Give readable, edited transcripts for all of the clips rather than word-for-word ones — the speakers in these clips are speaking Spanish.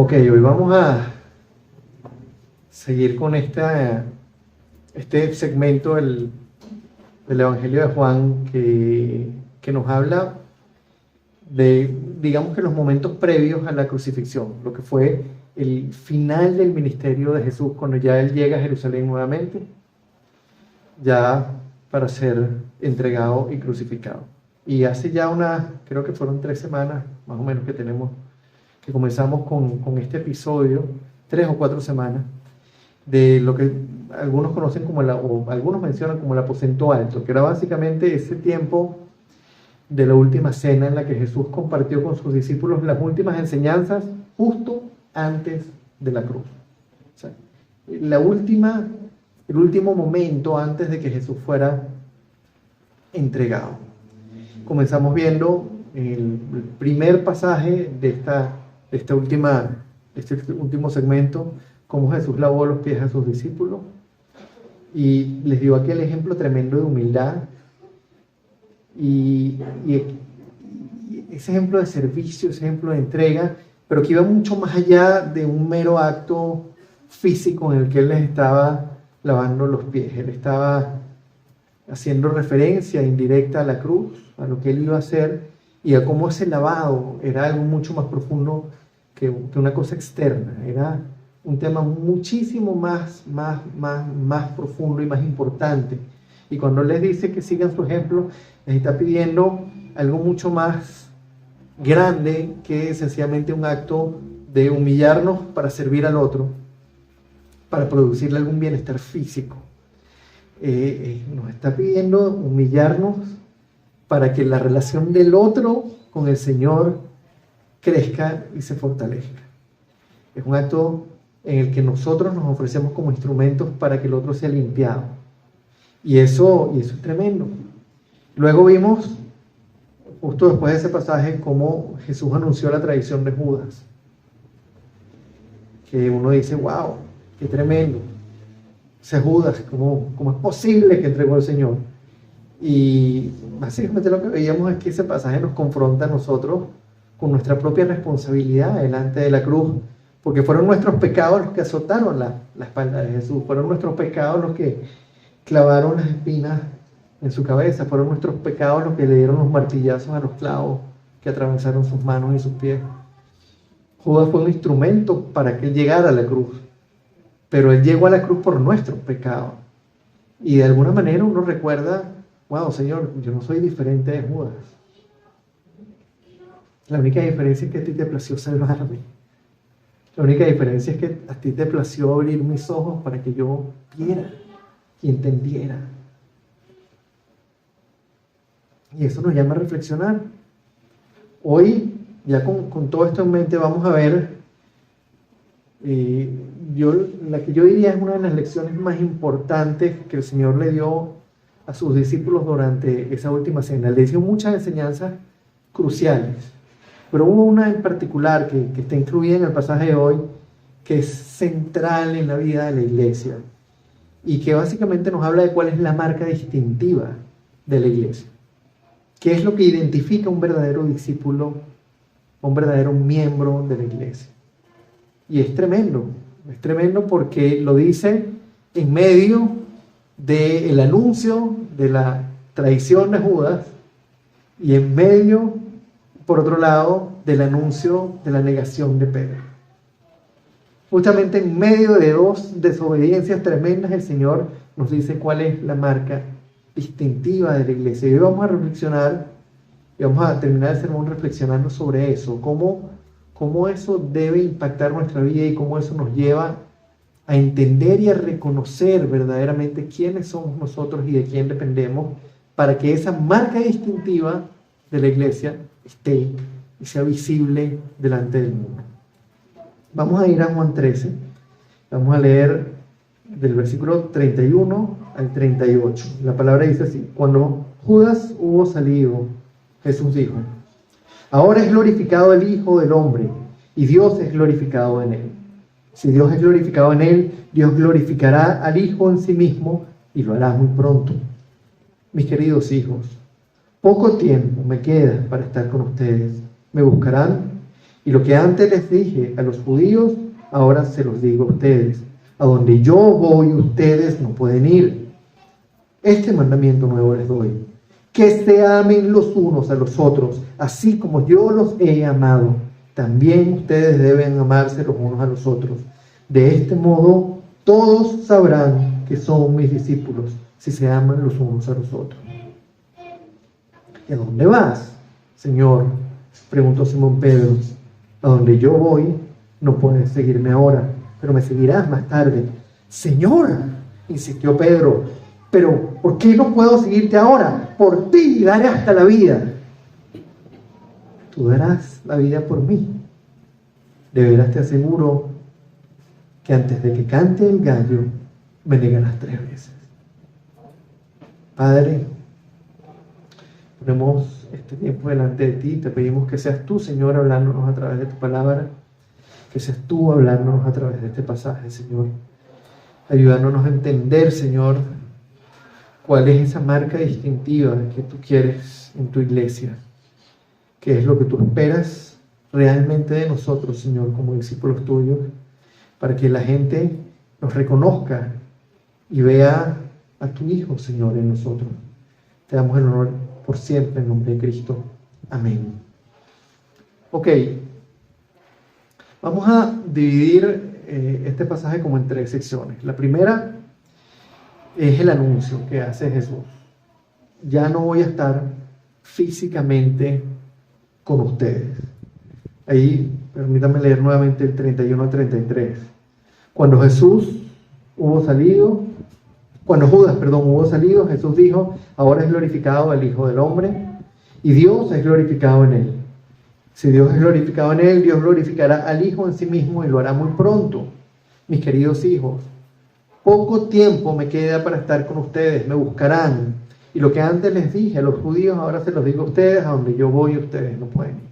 Ok, hoy vamos a seguir con este segmento del Evangelio de Juan que nos habla de, digamos que los momentos previos a la crucifixión, lo que fue el final del ministerio de Jesús cuando ya Él llega a Jerusalén nuevamente, ya para ser entregado y crucificado. Y hace ya creo que fueron 3 semanas más o menos que comenzamos con este episodio, 3 o 4 semanas, de lo que algunos conocen o algunos mencionan como el aposento alto, que era básicamente ese tiempo de la última cena en la que Jesús compartió con sus discípulos las últimas enseñanzas justo antes de la cruz. O sea, el último momento antes de que Jesús fuera entregado. Comenzamos viendo el primer pasaje de este último segmento, cómo Jesús lavó los pies a sus discípulos y les dio aquel ejemplo tremendo de humildad y ese ejemplo de servicio, ese ejemplo de entrega, pero que iba mucho más allá de un mero acto físico en el que Él les estaba lavando los pies. Él estaba haciendo referencia indirecta a la cruz, a lo que Él iba a hacer y a cómo ese lavado era algo mucho más profundo que una cosa externa. Era un tema muchísimo más profundo y más importante. Y cuando les dice que sigan su ejemplo, les está pidiendo algo mucho más grande que sencillamente un acto de humillarnos para servir al otro, para producirle algún bienestar físico. Nos está pidiendo humillarnos para que la relación del otro con el Señor crezca y se fortalezca. Es un acto en el que nosotros nos ofrecemos como instrumentos para que el otro sea limpiado. Y eso es tremendo. Luego vimos, justo después de ese pasaje, cómo Jesús anunció la traición de Judas. Que uno dice, wow, qué tremendo. Ese Judas, ¿cómo es posible que entregó al Señor? Y básicamente lo que veíamos es que ese pasaje nos confronta a nosotros con nuestra propia responsabilidad delante de la cruz, porque fueron nuestros pecados los que azotaron la espalda de Jesús, fueron nuestros pecados los que clavaron las espinas en su cabeza, fueron nuestros pecados los que le dieron los martillazos a los clavos que atravesaron sus manos y sus pies. Judas fue un instrumento para que él llegara a la cruz, pero él llegó a la cruz por nuestros pecados. Y de alguna manera uno recuerda, wow, Señor, yo no soy diferente de Judas. La única diferencia es que a ti te plació salvarme. La única diferencia es que a ti te plació abrir mis ojos para que yo viera y entendiera. Y eso nos llama a reflexionar. Hoy, ya con todo esto en mente, vamos a ver la que yo diría es una de las lecciones más importantes que el Señor le dio a sus discípulos durante esa última cena. Le dio muchas enseñanzas cruciales, pero hubo una en particular que está incluida en el pasaje de hoy, que es central en la vida de la iglesia y que básicamente nos habla de cuál es la marca distintiva de la iglesia. ¿Qué es lo que identifica a un verdadero discípulo, a un verdadero miembro de la iglesia? Y es tremendo porque lo dice en medio del anuncio de la traición de Judas y en medio, por otro lado, del anuncio de la negación de Pedro. Justamente en medio de 2 desobediencias tremendas, el Señor nos dice cuál es la marca distintiva de la iglesia. Y hoy vamos a reflexionar, y vamos a terminar el sermón reflexionando sobre eso, cómo eso debe impactar nuestra vida y cómo eso nos lleva a entender y a reconocer verdaderamente quiénes somos nosotros y de quién dependemos, para que esa marca distintiva de la iglesia esté y sea visible delante del mundo. Vamos a ir a Juan 13, vamos a leer del versículo 31 al 38. La palabra dice así: cuando Judas hubo salido, Jesús dijo: ahora es glorificado el Hijo del Hombre, y Dios es glorificado en él. Si Dios es glorificado en él, Dios glorificará al Hijo en sí mismo, y lo hará muy pronto. Mis queridos hijos, poco tiempo me queda para estar con ustedes. Me buscarán, Y lo que antes les dije a los judíos, ahora se los digo a ustedes. A donde yo voy, ustedes no pueden ir. Este mandamiento nuevo les doy: que se amen los unos a los otros, así como yo los he amado. También ustedes deben amarse los unos a los otros. De este modo, todos sabrán que son mis discípulos, si se aman los unos a los otros. ¿Y a dónde vas, Señor?, preguntó Simón Pedro. A donde yo voy, no puedes seguirme ahora, pero me seguirás más tarde. Señor, insistió Pedro, pero ¿por qué no puedo seguirte ahora? Por ti daré hasta la vida. Tú darás la vida por mí. De veras te aseguro que antes de que cante el gallo, me negarás 3 veces. Padre, ponemos este tiempo delante de ti, te pedimos que seas tú, Señor, hablándonos a través de tu palabra, que seas tú hablándonos a través de este pasaje, Señor, ayudándonos a entender, Señor, cuál es esa marca distintiva que tú quieres en tu iglesia, qué es lo que tú esperas realmente de nosotros, Señor, como discípulos tuyos, para que la gente nos reconozca y vea a tu Hijo, Señor, en nosotros. Te damos el honor por siempre en nombre de Cristo. Amén. Ok, vamos a dividir este pasaje como en 3 secciones. La primera es el anuncio que hace Jesús. Ya no voy a estar físicamente con ustedes. Ahí, permítanme leer nuevamente el 31 al 33. Cuando Judas hubo salido, Jesús dijo: ahora es glorificado el Hijo del Hombre y Dios es glorificado en él. Si Dios es glorificado en él, Dios glorificará al Hijo en sí mismo y lo hará muy pronto. Mis queridos hijos, poco tiempo me queda para estar con ustedes, me buscarán. Y lo que antes les dije a los judíos, ahora se los digo a ustedes: a donde yo voy, ustedes no pueden ir.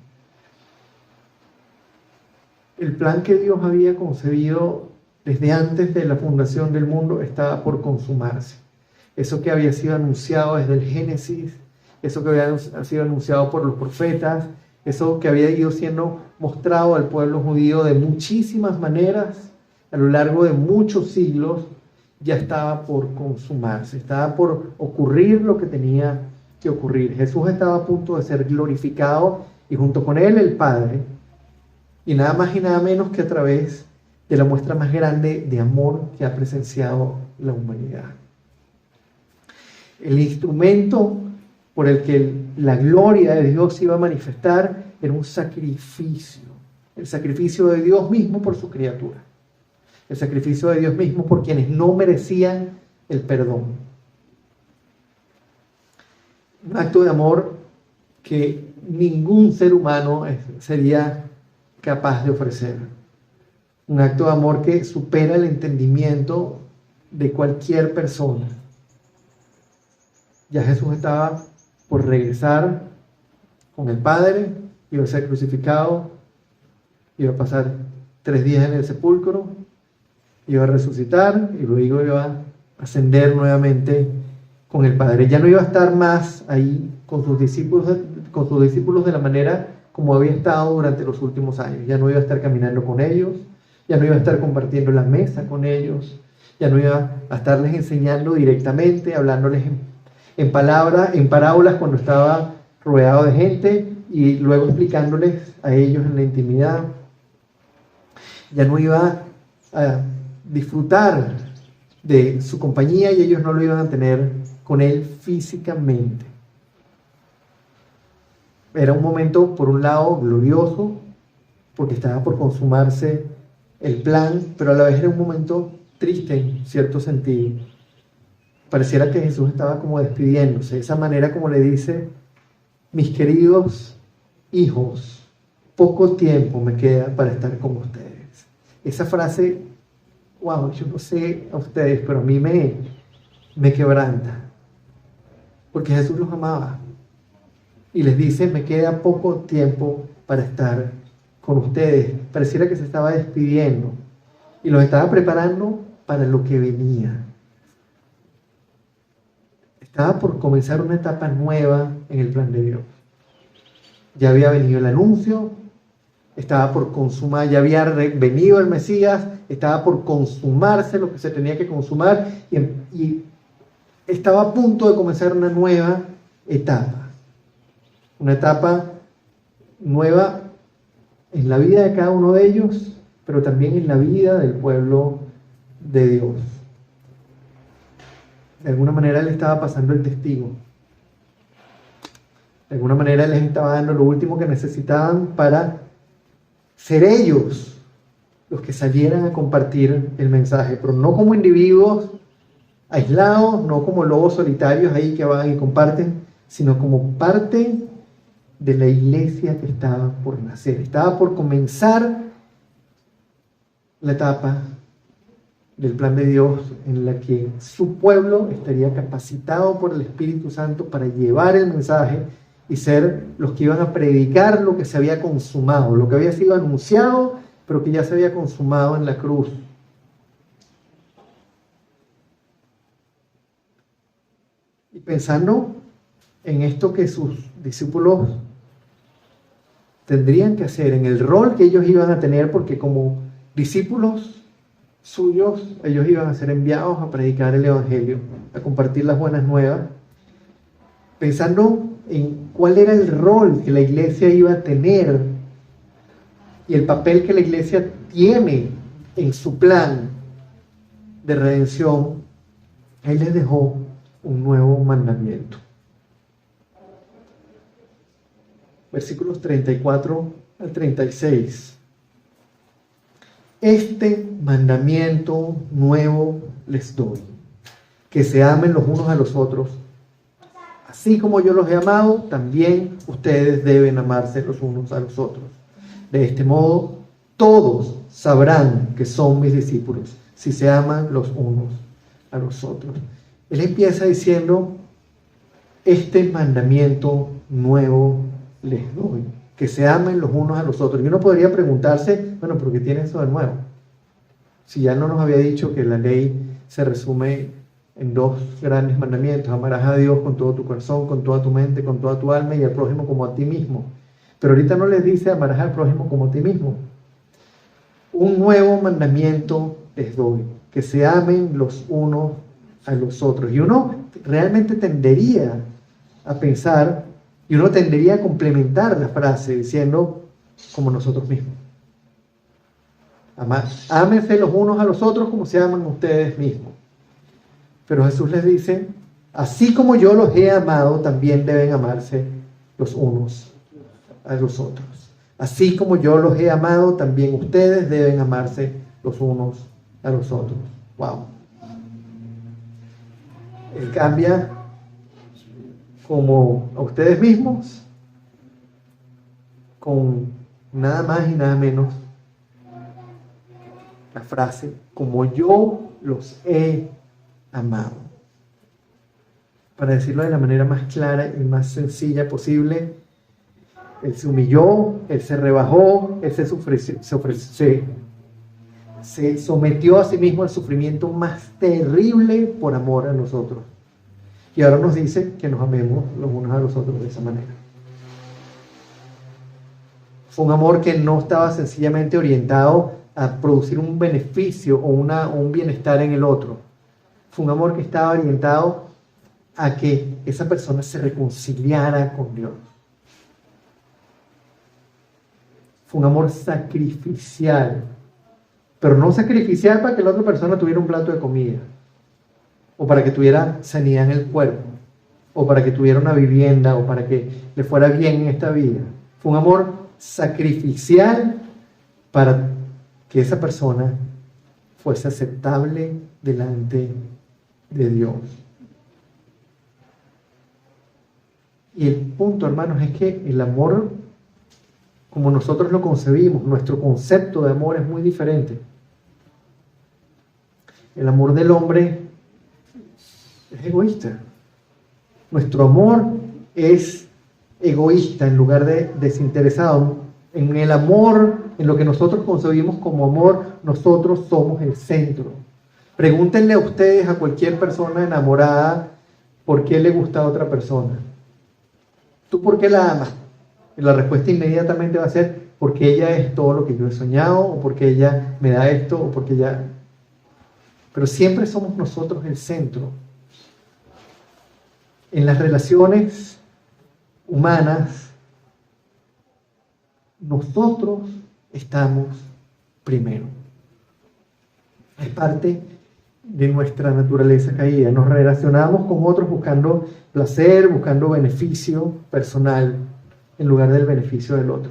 El plan que Dios había concebido desde antes de la fundación del mundo estaba por consumarse. Eso que había sido anunciado desde el Génesis, eso que había sido anunciado por los profetas, eso que había ido siendo mostrado al pueblo judío de muchísimas maneras a lo largo de muchos siglos, ya estaba por consumarse, estaba por ocurrir lo que tenía que ocurrir. Jesús estaba a punto de ser glorificado y junto con él el Padre, y nada más y nada menos que a través de la muestra más grande de amor que ha presenciado la humanidad. El instrumento por el que la gloria de Dios iba a manifestar era un sacrificio, el sacrificio de Dios mismo por su criatura, el sacrificio de Dios mismo por quienes no merecían el perdón. Un acto de amor que ningún ser humano sería capaz de ofrecer. Un acto de amor que supera el entendimiento de cualquier persona. Ya Jesús estaba por regresar con el Padre, iba a ser crucificado, iba a pasar 3 días en el sepulcro, iba a resucitar y luego iba a ascender nuevamente con el Padre. Ya no iba a estar más ahí con sus discípulos de la manera como había estado durante los últimos años. Ya no iba a estar caminando con ellos, ya no iba a estar compartiendo la mesa con ellos, ya no iba a estarles enseñando directamente, hablándoles en parábolas cuando estaba rodeado de gente y luego explicándoles a ellos en la intimidad. Ya no iba a disfrutar de su compañía y ellos no lo iban a tener con él físicamente. Era un momento, por un lado, glorioso, porque estaba por consumarse el plan, pero a la vez era un momento triste en cierto sentido. Pareciera que Jesús estaba como despidiéndose, esa manera como le dice: mis queridos hijos, poco tiempo me queda para estar con ustedes. Esa frase, wow, yo no sé a ustedes, pero a mí me quebranta, porque Jesús los amaba y les dice: me queda poco tiempo para estar con ustedes. Pareciera que se estaba despidiendo y los estaba preparando para lo que venía. Estaba por comenzar una etapa nueva en el plan de Dios. Ya había venido el anuncio, estaba por consumar, ya había venido el Mesías, estaba por consumarse lo que se tenía que consumar y estaba a punto de comenzar una nueva etapa nueva en la vida de cada uno de ellos, pero también en la vida del pueblo de Dios. De alguna manera Él estaba pasando el testigo. De alguna manera Él les estaba dando lo último que necesitaban para ser ellos los que salieran a compartir el mensaje, pero no como individuos aislados, no como lobos solitarios ahí que van y comparten, sino como parte de la iglesia que estaba por nacer. Estaba por comenzar la etapa del plan de Dios en la que su pueblo estaría capacitado por el Espíritu Santo para llevar el mensaje y ser los que iban a predicar lo que se había consumado, lo que había sido anunciado, pero que ya se había consumado en la cruz. Y pensando en esto que sus discípulos tendrían que hacer, en el rol que ellos iban a tener, porque como discípulos suyos, ellos iban a ser enviados a predicar el Evangelio, a compartir las buenas nuevas, pensando en cuál era el rol que la iglesia iba a tener y el papel que la iglesia tiene en su plan de redención, Él les dejó un nuevo mandamiento. Versículos 34 al 36. Este mandamiento nuevo les doy, que se amen los unos a los otros. Así como yo los he amado, también ustedes deben amarse los unos a los otros. De este modo, todos sabrán que son mis discípulos, si se aman los unos a los otros. Él empieza diciendo, este mandamiento nuevo les doy, que se amen los unos a los otros. Y uno podría preguntarse, bueno, ¿pero qué tiene eso de nuevo? Si ya no nos había dicho que la ley se resume en dos grandes mandamientos: amarás a Dios con todo tu corazón, con toda tu mente, con toda tu alma, y al prójimo como a ti mismo. Pero ahorita no les dice amarás al prójimo como a ti mismo. Un nuevo mandamiento les doy, que se amen los unos a los otros. Y uno realmente tendería a pensar, y uno tendería a complementar la frase diciendo, como nosotros mismos. Ámense los unos a los otros como se aman ustedes mismos. Pero Jesús les dice, así como yo los he amado, también deben amarse los unos a los otros. Así como yo los he amado, también ustedes deben amarse los unos a los otros. Wow. Él cambia como a ustedes mismos, con nada más y nada menos la frase, como yo los he amado. Para decirlo de la manera más clara y más sencilla posible, Él se humilló, Él se rebajó, Él se sometió a sí mismo al sufrimiento más terrible por amor a nosotros. Y ahora nos dice que nos amemos los unos a los otros de esa manera. Fue un amor que no estaba sencillamente orientado a producir un beneficio o un bienestar en el otro. Fue un amor que estaba orientado a que esa persona se reconciliara con Dios. Fue un amor sacrificial, pero no sacrificial para que la otra persona tuviera un plato de comida, o para que tuviera sanidad en el cuerpo, o para que tuviera una vivienda, o para que le fuera bien en esta vida. Fue un amor sacrificial para que esa persona fuese aceptable delante de Dios. Y el punto, hermanos, es que el amor, como nosotros lo concebimos, nuestro concepto de amor es muy diferente. El amor del hombre es egoísta. Nuestro amor es egoísta en lugar de desinteresado. En el amor, en lo que nosotros concebimos como amor, nosotros somos el centro. Pregúntenle a ustedes, a cualquier persona enamorada, ¿por qué le gusta a otra persona? ¿Tú por qué la amas? Y la respuesta inmediatamente va a ser, porque ella es todo lo que yo he soñado, o porque ella me da esto, o porque ella... Pero siempre somos nosotros el centro. En las relaciones humanas, nosotros estamos primero. Es parte de nuestra naturaleza caída. Nos relacionamos con otros buscando placer, buscando beneficio personal en lugar del beneficio del otro.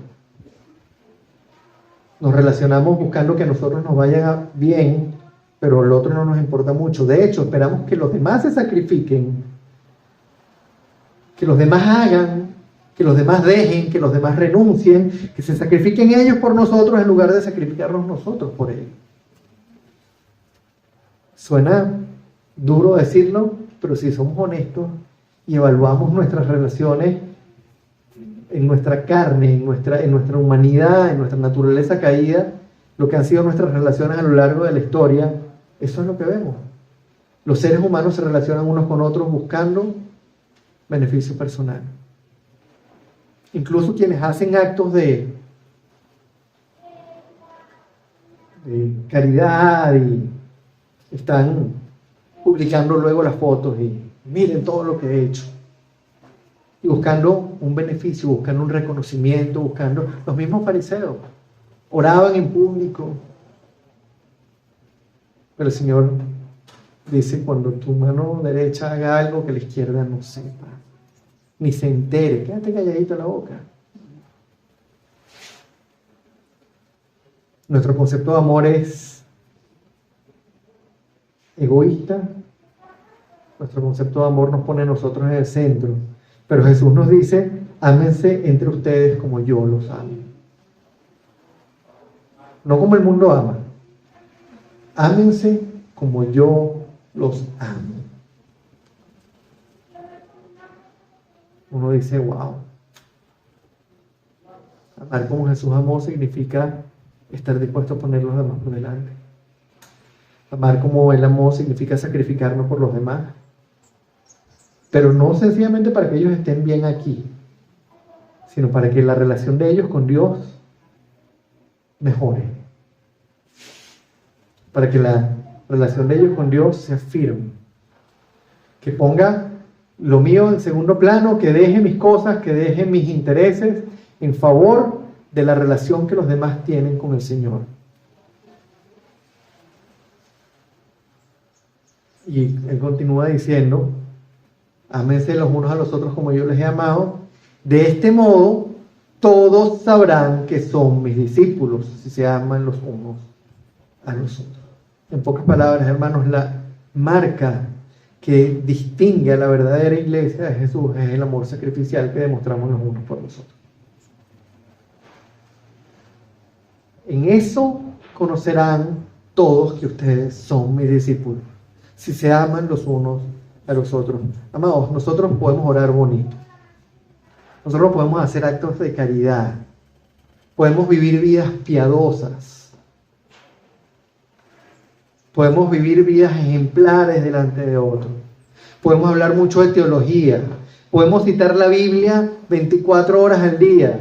Nos relacionamos buscando que a nosotros nos vaya bien, pero al otro no nos importa mucho. De hecho, esperamos que los demás se sacrifiquen, que los demás hagan, que los demás dejen, que los demás renuncien, que se sacrifiquen ellos por nosotros en lugar de sacrificarnos nosotros por ellos. Suena duro decirlo, pero si somos honestos y evaluamos nuestras relaciones en nuestra carne, en nuestra humanidad, en nuestra naturaleza caída, lo que han sido nuestras relaciones a lo largo de la historia, eso es lo que vemos. Los seres humanos se relacionan unos con otros buscando beneficio personal. Incluso quienes hacen actos de caridad y están publicando luego las fotos y miren todo lo que he hecho. Y buscando un beneficio, buscando un reconocimiento, buscando... Los mismos fariseos oraban en público. Pero el Señor dice, cuando tu mano derecha haga algo que la izquierda no sepa, ni se entere, quédate calladito en la boca. Nuestro concepto de amor es egoísta. Nuestro concepto de amor nos pone a nosotros en el centro. Pero Jesús nos dice, ámense entre ustedes como yo los amo. No como el mundo ama. Ámense como yo los amo. Uno dice, wow. Amar como Jesús amó significa estar dispuesto a poner los demás por delante. Amar como Él amó significa sacrificarme por los demás. Pero no sencillamente para que ellos estén bien aquí, sino para que la relación de ellos con Dios mejore. Para que la relación de ellos con Dios sea firme. Que ponga lo mío en segundo plano, que deje mis cosas, que deje mis intereses en favor de la relación que los demás tienen con el Señor. Y Él continúa diciendo, ámense los unos a los otros como yo les he amado. De este modo, todos sabrán que son mis discípulos, si se aman los unos a los otros. En pocas palabras, hermanos, la marca que distingue a la verdadera iglesia de Jesús es el amor sacrificial que demostramos los unos por los otros. En eso conocerán todos que ustedes son mis discípulos, si se aman los unos a los otros. Amados, nosotros podemos orar bonito. Nosotros podemos hacer actos de caridad. Podemos vivir vidas piadosas. Podemos vivir vidas ejemplares delante de otros. Podemos hablar mucho de teología. Podemos citar la Biblia 24 horas al día.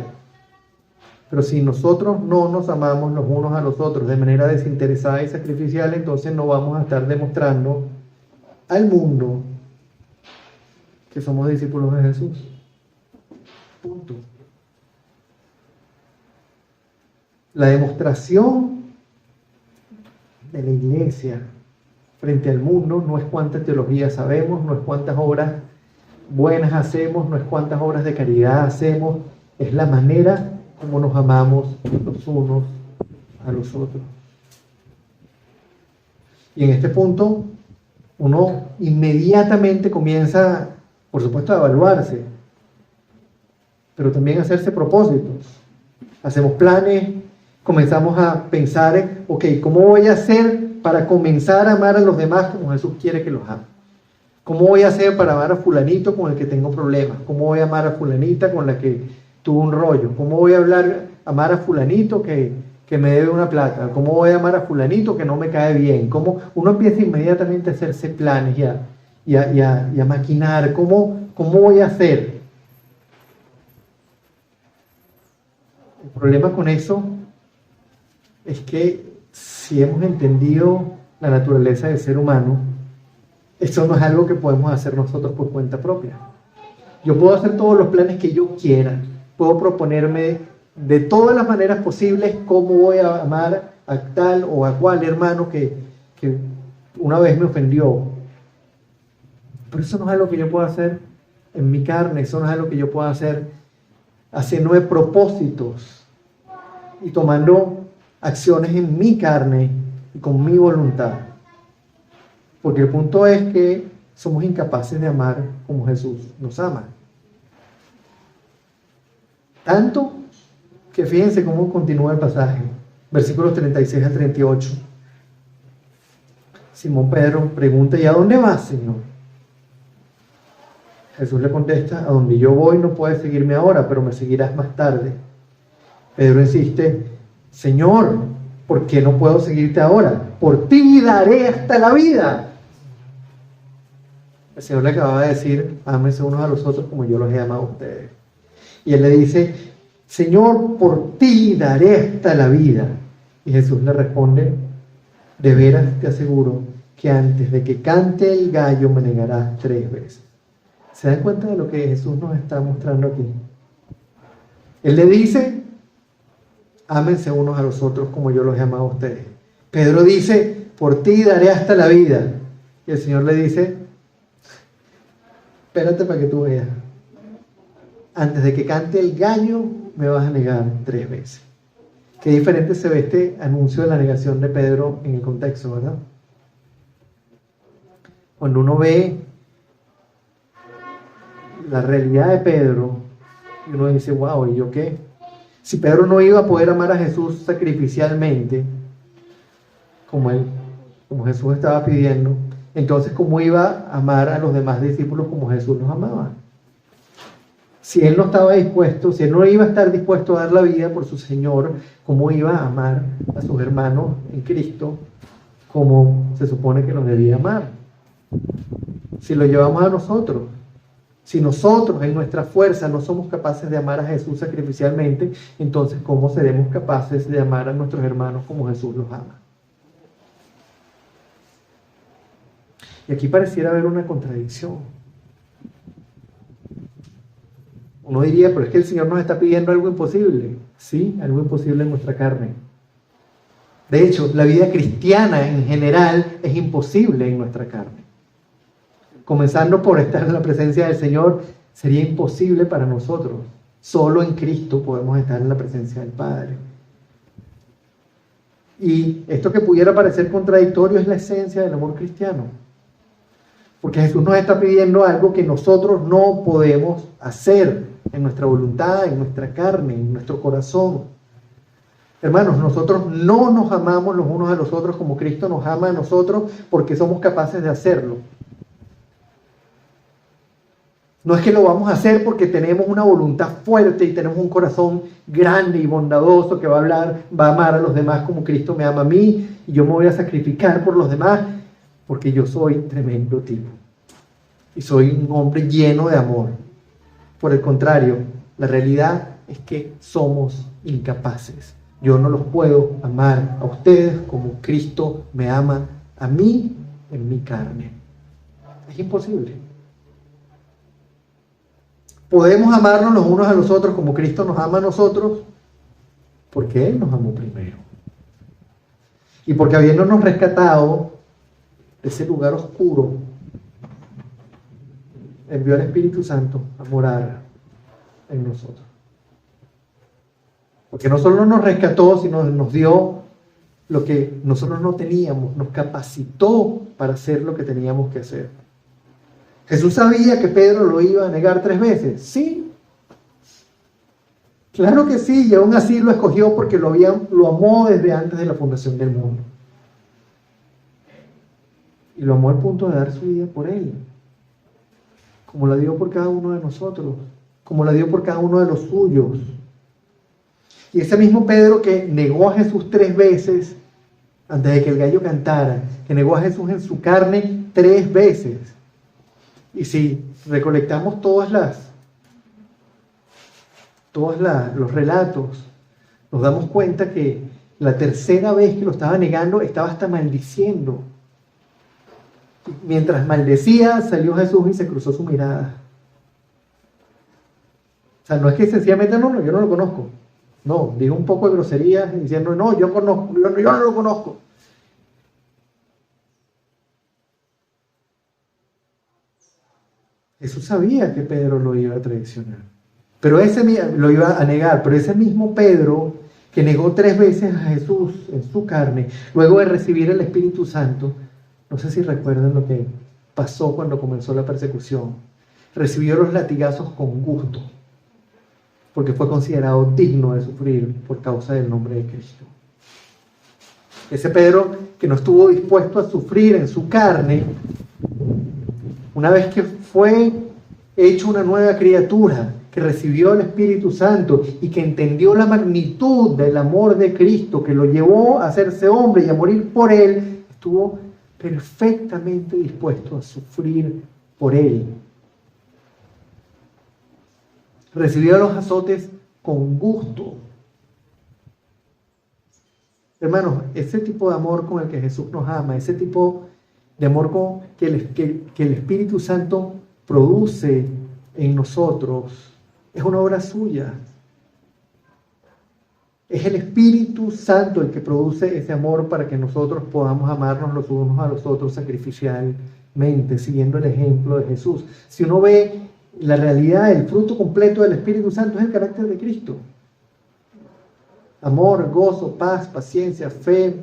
Pero si nosotros no nos amamos los unos a los otros de manera desinteresada y sacrificial, entonces no vamos a estar demostrando al mundo que somos discípulos de Jesús. Punto. La demostración de la iglesia frente al mundo no es cuánta teología sabemos, no es cuántas obras buenas hacemos, no es cuántas obras de caridad hacemos, es la manera como nos amamos los unos a los otros. Y en este punto, uno inmediatamente comienza, por supuesto, a evaluarse, pero también a hacerse propósitos. Hacemos planes, comenzamos a pensar, ok, ¿cómo voy a hacer para comenzar a amar a los demás como Jesús quiere que los ame? ¿Cómo voy a hacer para amar a fulanito con el que tengo problemas? ¿Cómo voy a amar a fulanita con la que tuvo un rollo? ¿Cómo voy a amar a fulanito que me debe una plata? ¿Cómo voy a amar a fulanito que no me cae bien? ¿Cómo? Uno empieza inmediatamente a hacerse planes y a maquinar. ¿Cómo voy a hacer? El problema con eso es que si hemos entendido la naturaleza del ser humano, eso no es algo que podemos hacer nosotros por cuenta propia. Yo puedo hacer todos los planes que yo quiera, puedo proponerme de todas las maneras posibles cómo voy a amar a tal o a cual hermano que una vez me ofendió. Pero eso no es algo que yo pueda hacer en mi carne, eso no es algo que yo pueda hacer haciéndome propósitos y tomando acciones en mi carne y con mi voluntad. Porque el punto es que somos incapaces de amar como Jesús nos ama. Tanto que fíjense cómo continúa el pasaje, versículos 36 al 38. Simón Pedro pregunta: ¿y a dónde vas, Señor? Jesús le contesta: a donde yo voy no puedes seguirme ahora, pero me seguirás más tarde. Pedro insiste: Señor, ¿por qué no puedo seguirte ahora? Por ti daré hasta la vida. El Señor le acababa de decir: ámense unos a los otros como yo los he amado a ustedes. Y él le dice: Señor, por ti daré hasta la vida. Y Jesús le responde: de veras te aseguro que antes de que cante el gallo me negarás 3 veces. ¿Se dan cuenta de lo que Jesús nos está mostrando aquí? Él le dice: ámense unos a los otros como yo los he amado a ustedes. Pedro dice: por ti daré hasta la vida. Y el Señor le dice: espérate para que tú veas. Antes de que cante el gallo me vas a negar 3 veces. Qué diferente se ve este anuncio de la negación de Pedro en el contexto, ¿verdad? Cuando uno ve la realidad de Pedro, y uno dice: wow, ¿y yo qué? Si Pedro no iba a poder amar a Jesús sacrificialmente, como Jesús estaba pidiendo, entonces ¿cómo iba a amar a los demás discípulos como Jesús los amaba? Si él no estaba dispuesto, si él no iba a estar dispuesto a dar la vida por su Señor, ¿cómo iba a amar a sus hermanos en Cristo como se supone que los debía amar? Si lo llevamos a nosotros, si nosotros en nuestra fuerza no somos capaces de amar a Jesús sacrificialmente, entonces ¿cómo seremos capaces de amar a nuestros hermanos como Jesús los ama? Y aquí pareciera haber una contradicción. Uno diría: pero es que el Señor nos está pidiendo algo imposible. Sí, algo imposible en nuestra carne. De hecho, la vida cristiana en general es imposible en nuestra carne. Comenzando por estar en la presencia del Señor, sería imposible para nosotros. Solo en Cristo podemos estar en la presencia del Padre. Y esto que pudiera parecer contradictorio es la esencia del amor cristiano. Porque Jesús nos está pidiendo algo que nosotros no podemos hacer en nuestra voluntad, en nuestra carne, en nuestro corazón. Hermanos, nosotros no nos amamos los unos a los otros como Cristo nos ama a nosotros porque somos capaces de hacerlo. No es que lo vamos a hacer porque tenemos una voluntad fuerte y tenemos un corazón grande y bondadoso que va a amar a los demás como Cristo me ama a mí y yo me voy a sacrificar por los demás porque yo soy tremendo tipo y soy un hombre lleno de amor. Por el contrario, la realidad es que somos incapaces. Yo no los puedo amar a ustedes como Cristo me ama a mí en mi carne. Es imposible. Podemos amarnos los unos a los otros como Cristo nos ama a nosotros porque Él nos amó primero. Y porque habiéndonos rescatado de ese lugar oscuro, envió al Espíritu Santo a morar en nosotros. Porque no solo nos rescató, sino nos dio lo que nosotros no teníamos, nos capacitó para hacer lo que teníamos que hacer. ¿Jesús sabía que Pedro lo iba a negar 3 veces? Sí. Claro que sí, y aún así lo escogió porque lo amó desde antes de la fundación del mundo. Y lo amó al punto de dar su vida por él. Como la dio por cada uno de nosotros, como la dio por cada uno de los suyos. Y ese mismo Pedro que negó a Jesús 3 veces, antes de que el gallo cantara, que negó a Jesús en su carne 3 veces. Y si recolectamos los relatos nos damos cuenta que la tercera vez que lo estaba negando, estaba hasta maldiciendo. Mientras maldecía, salió Jesús y se cruzó su mirada. O sea, no es que sencillamente, no, yo no lo conozco. No, dijo un poco de groserías diciendo, no, yo no lo conozco. Jesús sabía que Pedro lo iba a traicionar. Pero lo iba a negar, pero ese mismo Pedro que negó 3 veces a Jesús en su carne, luego de recibir el Espíritu Santo, no sé si recuerdan lo que pasó cuando comenzó la persecución. Recibió los latigazos con gusto, porque fue considerado digno de sufrir por causa del nombre de Cristo. Ese Pedro que no estuvo dispuesto a sufrir en su carne, una vez que fue hecho una nueva criatura, que recibió el Espíritu Santo y que entendió la magnitud del amor de Cristo, que lo llevó a hacerse hombre y a morir por él, estuvo perfectamente dispuesto a sufrir por él. Recibió los azotes con gusto. Hermanos, ese tipo de amor con el que Jesús nos ama, ese tipo de amor que el Espíritu Santo produce en nosotros, es una obra suya. Es el Espíritu Santo el que produce ese amor para que nosotros podamos amarnos los unos a los otros sacrificialmente, siguiendo el ejemplo de Jesús. Si uno ve la realidad, el fruto completo del Espíritu Santo es el carácter de Cristo. Amor, gozo, paz, paciencia, fe,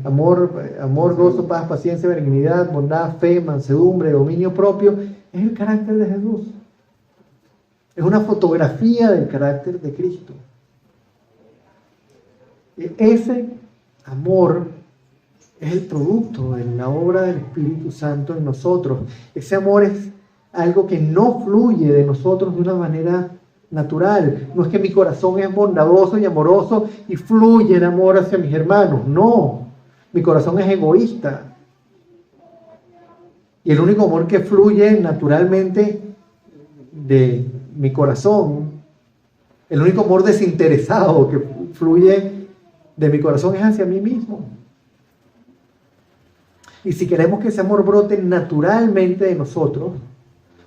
amor, gozo, paz, paciencia, benignidad, bondad, fe, mansedumbre, dominio propio, es el carácter de Jesús. Es una fotografía del carácter de Cristo. Ese amor es el producto de la obra del Espíritu Santo en nosotros. Ese amor es algo que no fluye de nosotros de una manera natural. No es que mi corazón es bondadoso y amoroso y fluye en amor hacia mis hermanos. No, mi corazón es egoísta. Y el único amor que fluye naturalmente de mi corazón, el único amor desinteresado que fluye de mi corazón es hacia mí mismo. Y si queremos que ese amor brote naturalmente de nosotros,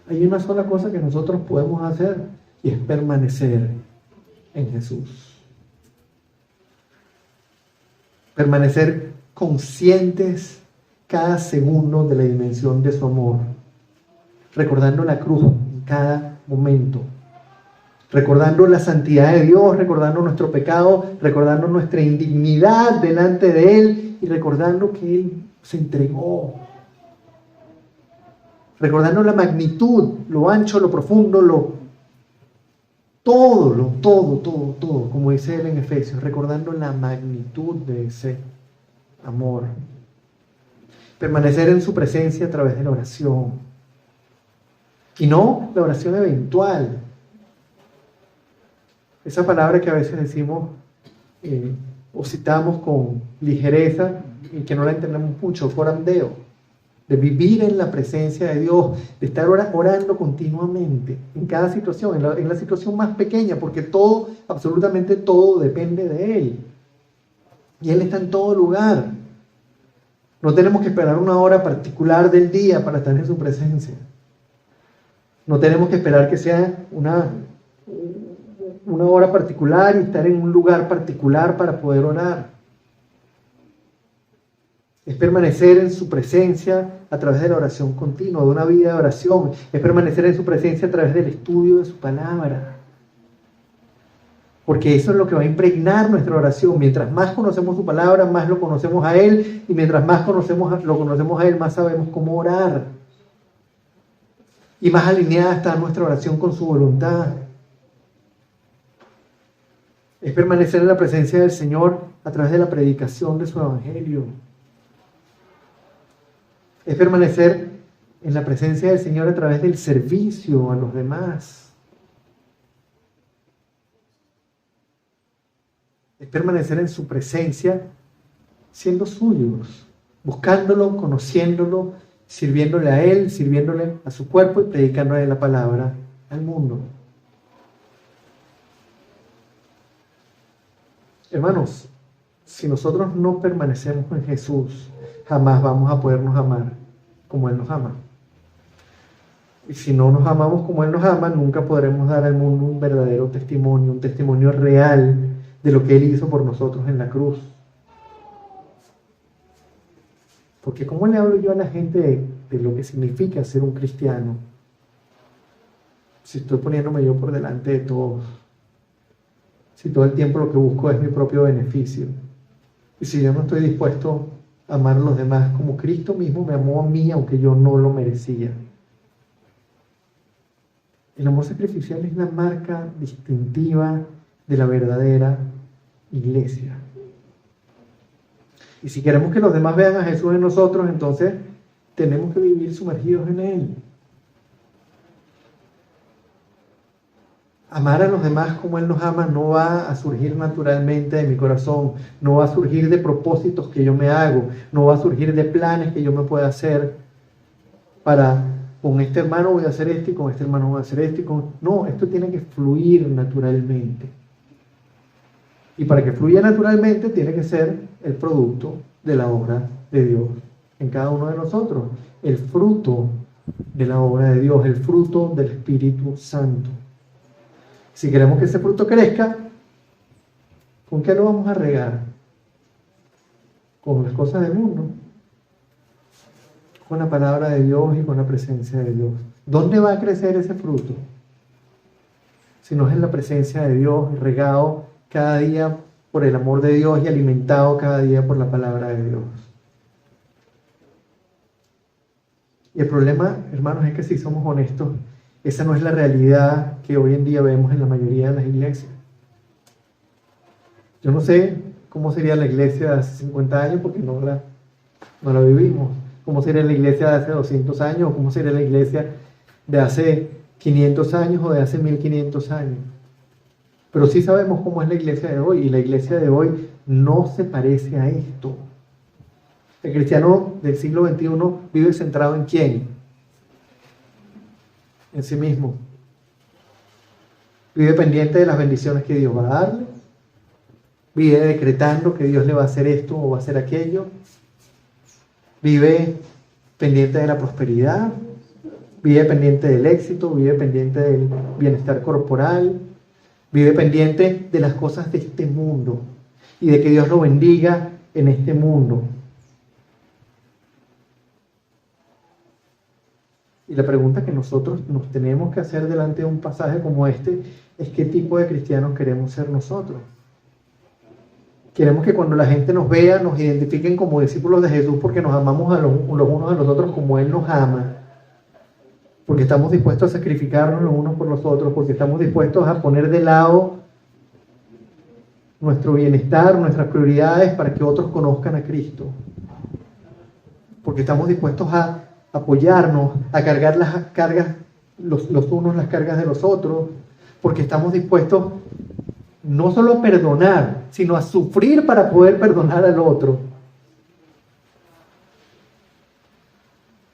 hay una sola cosa que nosotros podemos hacer, y es permanecer en Jesús. Permanecer conscientes cada segundo de la dimensión de su amor, recordando la cruz en cada momento, recordando la santidad de Dios, recordando nuestro pecado, recordando nuestra indignidad delante de Él y recordando que Él se entregó, recordando la magnitud, lo ancho, lo profundo, todo, como dice él en Efesios, recordando la magnitud de ese amor. Permanecer en su presencia a través de la oración. Y no la oración eventual. Esa palabra que a veces decimos o citamos con ligereza y que no la entendemos mucho, corandeo. De vivir en la presencia de Dios, de estar orando continuamente, en cada situación, en la situación más pequeña, porque todo, absolutamente todo depende de Él. Y Él está en todo lugar. No tenemos que esperar una hora particular del día para estar en su presencia. No tenemos que esperar que sea una hora particular y estar en un lugar particular para poder orar. Es permanecer en su presencia a través de la oración continua, de una vida de oración. Es permanecer en su presencia a través del estudio de su palabra. Porque eso es lo que va a impregnar nuestra oración. Mientras más conocemos su palabra, más lo conocemos a Él. Y mientras más lo conocemos a Él, más sabemos cómo orar. Y más alineada está nuestra oración con su voluntad. Es permanecer en la presencia del Señor a través de la predicación de su evangelio. Es permanecer en la presencia del Señor a través del servicio a los demás. Es permanecer en su presencia siendo suyos, buscándolo, conociéndolo, sirviéndole a Él, sirviéndole a su cuerpo y predicándole la palabra al mundo. Hermanos, si nosotros no permanecemos en Jesús, jamás vamos a podernos amar como Él nos ama. Y si no nos amamos como Él nos ama, nunca podremos dar al mundo un verdadero testimonio, un testimonio real de lo que Él hizo por nosotros en la cruz. Porque ¿cómo le hablo yo a la gente de lo que significa ser un cristiano? Si estoy poniéndome yo por delante de todos. Si todo el tiempo lo que busco es mi propio beneficio. Y si yo no estoy dispuesto a amar a los demás como Cristo mismo me amó a mí, aunque yo no lo merecía. El amor sacrificial es la marca distintiva de la verdadera iglesia. Y si queremos que los demás vean a Jesús en nosotros, entonces tenemos que vivir sumergidos en Él. Amar a los demás como Él nos ama no va a surgir naturalmente de mi corazón, no va a surgir de propósitos que yo me hago, no va a surgir de planes que yo me pueda hacer para, con este hermano voy a hacer esto y con este hermano voy a hacer esto. No, esto tiene que fluir naturalmente. Y para que fluya naturalmente tiene que ser el producto de la obra de Dios en cada uno de nosotros, el fruto de la obra de Dios, el fruto del Espíritu Santo. Si queremos que ese fruto crezca, ¿con qué lo vamos a regar? Con las cosas del mundo, con la palabra de Dios y con la presencia de Dios. ¿Dónde va a crecer ese fruto? Si no es en la presencia de Dios, regado cada día por el amor de Dios y alimentado cada día por la palabra de Dios. Y el problema, hermanos, es que si somos honestos, esa no es la realidad que hoy en día vemos en la mayoría de las iglesias. Yo no sé cómo sería la iglesia de hace 50 años porque no la vivimos. Cómo sería la iglesia de hace 200 años o cómo sería la iglesia de hace 500 años o de hace 1500 años. Pero sí sabemos cómo es la iglesia de hoy y la iglesia de hoy no se parece a esto. El cristiano del siglo XXI vive centrado ¿en quién? En sí mismo. Vive pendiente de las bendiciones que Dios va a darle. Vive decretando que Dios le va a hacer esto o va a hacer aquello. Vive pendiente de la prosperidad. Vive pendiente del éxito. Vive pendiente del bienestar corporal. Vive pendiente de las cosas de este mundo. Y de que Dios lo bendiga en este mundo. Y la pregunta que nosotros nos tenemos que hacer delante de un pasaje como este es ¿qué tipo de cristianos queremos ser nosotros? Queremos que cuando la gente nos vea nos identifiquen como discípulos de Jesús porque nos amamos los unos a los otros como Él nos ama, porque estamos dispuestos a sacrificarnos los unos por los otros, porque estamos dispuestos a poner de lado nuestro bienestar, nuestras prioridades para que otros conozcan a Cristo, porque estamos dispuestos a apoyarnos, a cargar las cargas, los unos las cargas de los otros, porque estamos dispuestos no solo a perdonar, sino a sufrir para poder perdonar al otro.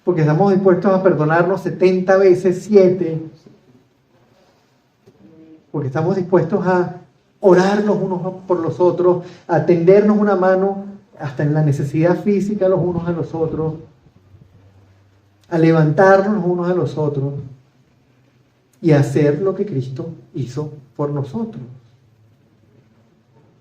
Porque estamos dispuestos a perdonarnos 70 veces 7. Porque estamos dispuestos a orar los unos por los otros, a tendernos una mano hasta en la necesidad física los unos a los otros, a levantarnos los unos a los otros y a hacer lo que Cristo hizo por nosotros.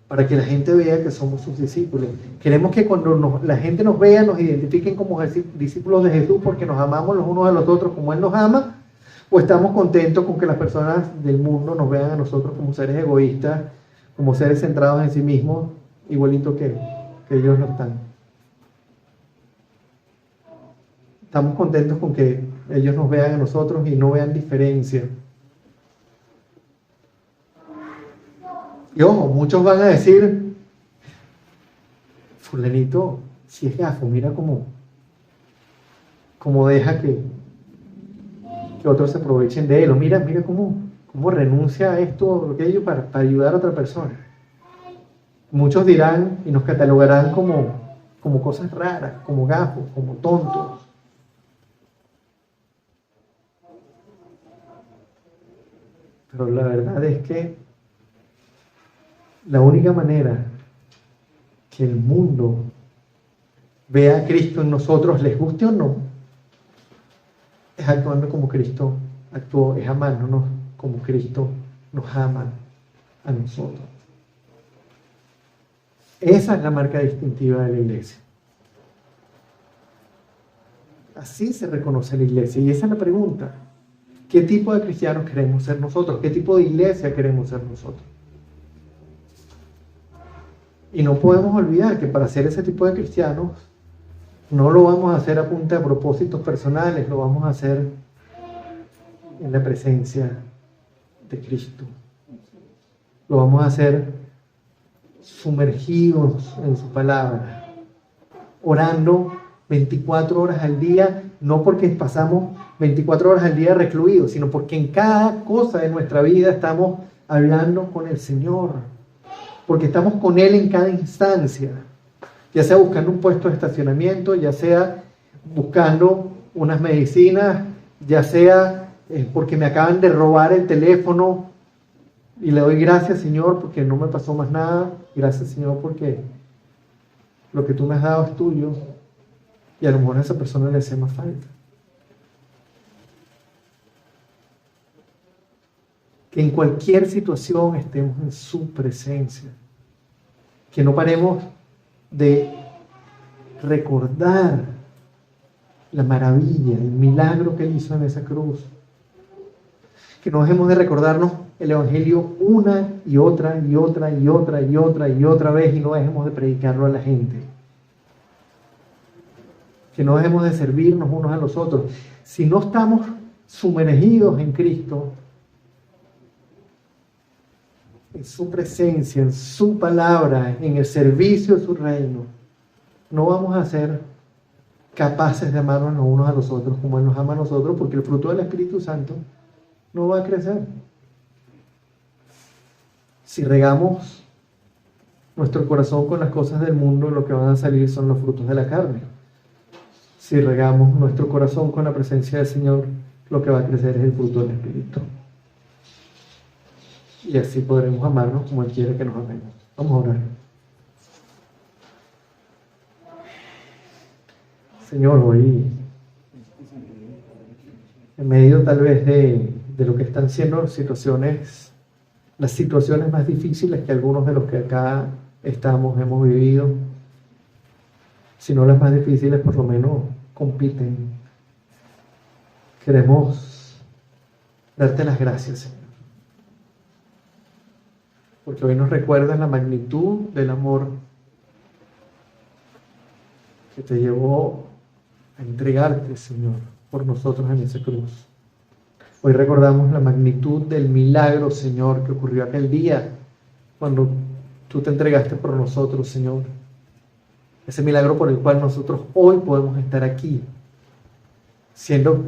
Para que la gente vea que somos sus discípulos. Queremos que cuando la gente nos vea, nos identifiquen como discípulos de Jesús porque nos amamos los unos a los otros como Él nos ama, o estamos contentos con que las personas del mundo nos vean a nosotros como seres egoístas, como seres centrados en sí mismos, igualito que ellos lo están. Estamos contentos con que ellos nos vean a nosotros y no vean diferencia. Y ojo, muchos van a decir, fulanito, si es gafo, mira cómo deja que otros se aprovechen de él, o mira cómo renuncia a esto o aquello para ayudar a otra persona. Muchos dirán y nos catalogarán como cosas raras, como gafos, como tontos. Pero la verdad es que la única manera que el mundo vea a Cristo en nosotros, les guste o no, es actuando como Cristo actuó, es amándonos como Cristo nos ama a nosotros. Esa es la marca distintiva de la iglesia. Así se reconoce la iglesia. Y esa es la pregunta. ¿Qué tipo de cristianos queremos ser nosotros? ¿Qué tipo de iglesia queremos ser nosotros? Y no podemos olvidar que para ser ese tipo de cristianos, no lo vamos a hacer a punta de propósitos personales, lo vamos a hacer en la presencia de Cristo. Lo vamos a hacer sumergidos en su palabra, orando 24 horas al día, no porque pasamos 24 horas al día recluidos, sino porque en cada cosa de nuestra vida estamos hablando con el Señor, porque estamos con Él en cada instancia, ya sea buscando un puesto de estacionamiento, ya sea buscando unas medicinas, ya sea porque me acaban de robar el teléfono y le doy gracias, Señor, porque no me pasó más nada. Gracias, Señor, porque lo que tú me has dado es tuyo y a lo mejor a esa persona le hace más falta. Que en cualquier situación estemos en su presencia, que no paremos de recordar la maravilla, el milagro que Él hizo en esa cruz, que no dejemos de recordarnos el Evangelio una y otra y otra y otra y otra y otra vez, y no dejemos de predicarlo a la gente, que no dejemos de servirnos unos a los otros. Si no estamos sumergidos en Cristo, en su presencia, en su palabra, en el servicio de su reino, no vamos a ser capaces de amarnos los unos a los otros como Él nos ama a nosotros, porque el fruto del Espíritu Santo no va a crecer. Si regamos nuestro corazón con las cosas del mundo, lo que van a salir son los frutos de la carne. Si regamos nuestro corazón con la presencia del Señor, lo que va a crecer es el fruto del Espíritu. Y así podremos amarnos como Él quiere que nos amemos. Vamos a orar. Señor, hoy, en medio tal vez de lo que están siendo las situaciones más difíciles que algunos de los que acá hemos vivido, si no las más difíciles, por lo menos compiten. Queremos darte las gracias, Señor, porque hoy nos recuerdas la magnitud del amor que te llevó a entregarte, Señor, por nosotros en esa cruz. Hoy recordamos la magnitud del milagro, Señor, que ocurrió aquel día cuando tú te entregaste por nosotros, Señor. Ese milagro por el cual nosotros hoy podemos estar aquí, siendo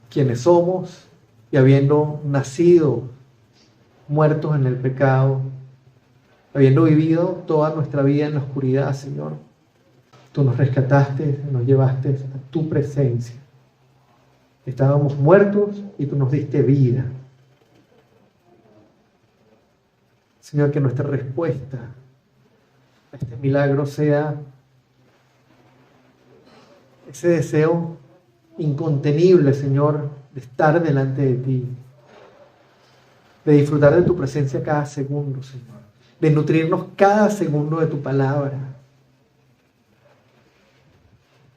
quienes somos y habiendo nacido muertos en el pecado, habiendo vivido toda nuestra vida en la oscuridad, Señor. Tú nos rescataste, nos llevaste a tu presencia. Estábamos muertos y tú nos diste vida. Señor, que nuestra respuesta a este milagro sea ese deseo incontenible, Señor, de estar delante de ti, de disfrutar de tu presencia cada segundo, Señor, de nutrirnos cada segundo de tu palabra,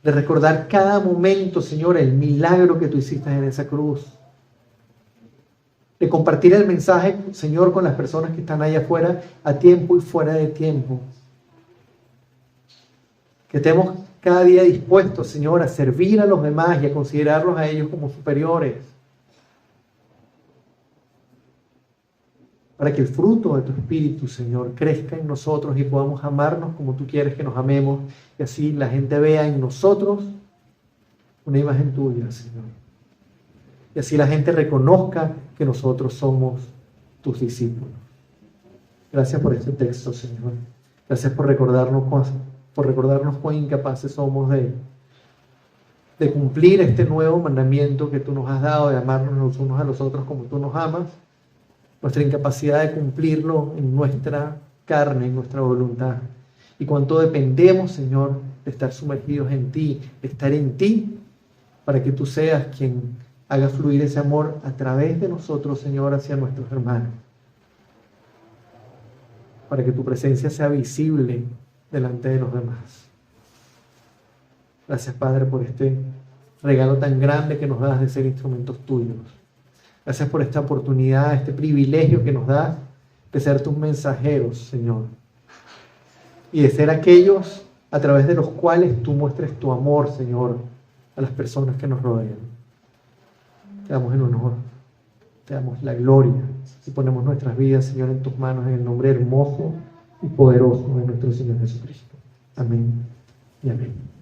de recordar cada momento, Señor, el milagro que tú hiciste en esa cruz, de compartir el mensaje, Señor, con las personas que están allá afuera, a tiempo y fuera de tiempo. Que estemos cada día dispuestos, Señor, a servir a los demás y a considerarlos a ellos como superiores, para que el fruto de tu Espíritu, Señor, crezca en nosotros y podamos amarnos como tú quieres que nos amemos, y así la gente vea en nosotros una imagen tuya, Señor. Y así la gente reconozca que nosotros somos tus discípulos. Gracias por este texto, Señor. Gracias por recordarnos cuán incapaces somos de cumplir este nuevo mandamiento que tú nos has dado, de amarnos los unos a los otros como tú nos amas. Nuestra incapacidad de cumplirlo en nuestra carne, en nuestra voluntad. y cuánto dependemos, Señor, de estar sumergidos en ti, de estar en ti, para que tú seas quien haga fluir ese amor a través de nosotros, Señor, hacia nuestros hermanos. Para que tu presencia sea visible delante de los demás. Gracias, Padre, por este regalo tan grande que nos das de ser instrumentos tuyos. Gracias por esta oportunidad, este privilegio que nos das de ser tus mensajeros, Señor. Y de ser aquellos a través de los cuales tú muestres tu amor, Señor, a las personas que nos rodean. Te damos el honor, te damos la gloria y ponemos nuestras vidas, Señor, en tus manos, en el nombre hermoso y poderoso de nuestro Señor Jesucristo. Amén y amén.